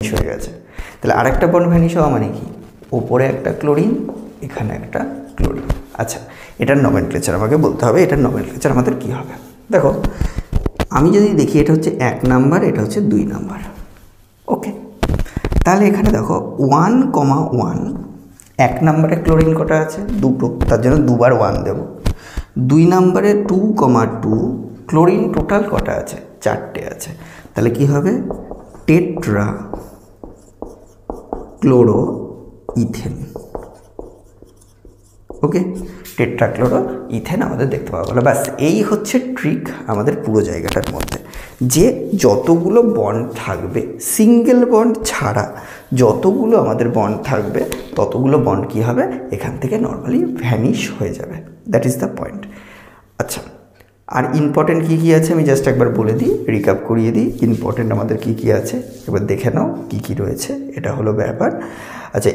হয়ে গেছে। তাহলে আরেকটা বন্ড ভ্যানিশ হওয়া মানে কি, ওপরে একটা ক্লোরিন, এখানে একটা ক্লোরিন। আচ্ছা, এটার নমেনক্লেচার আমাকে বলতে হবে, এটার নমেনক্লেচার আমাদের কি হবে। দেখো আমি যদি দেখি এটা হচ্ছে 1 নাম্বার, এটা হচ্ছে 2 নাম্বার। ওকে, তাহলে এখানে দেখো 1,1, 1 নাম্বারে ক্লোরিন কটা আছে, দুটো, তার জন্য দুবার 1 দেব। 2 নাম্বারে 2,2, ক্লোরিন টোটাল কটা আছে, 4টে আছে। তাহলে কি হবে, টেট্রা ক্লোরো ইথেন। ওকে, টেট্রাক্লোরো ইথেন আমাদের দেখতে পাওয়া গেলো। ব্যাস, এই হচ্ছে ট্রিক আমাদের পুরো জায়গাটার মধ্যে, যে যতগুলো বন্ড থাকবে সিঙ্গেল বন্ড ছাড়া, যতগুলো আমাদের বন্ড থাকবে ততগুলো বন্ড কী হবে, এখান থেকে নর্মালি ভ্যানিশ হয়ে যাবে। That is the point. আচ্ছা, আর ইম্পর্টেন্ট কী কী আছে আমি জাস্ট একবার বলে দিই, রিক্যাপ করিয়ে দিই। ইম্পর্টেন্ট আমাদের কী কী আছে এবার দেখে নাও, কী কী রয়েছে। এটা হলো ব্যাপার।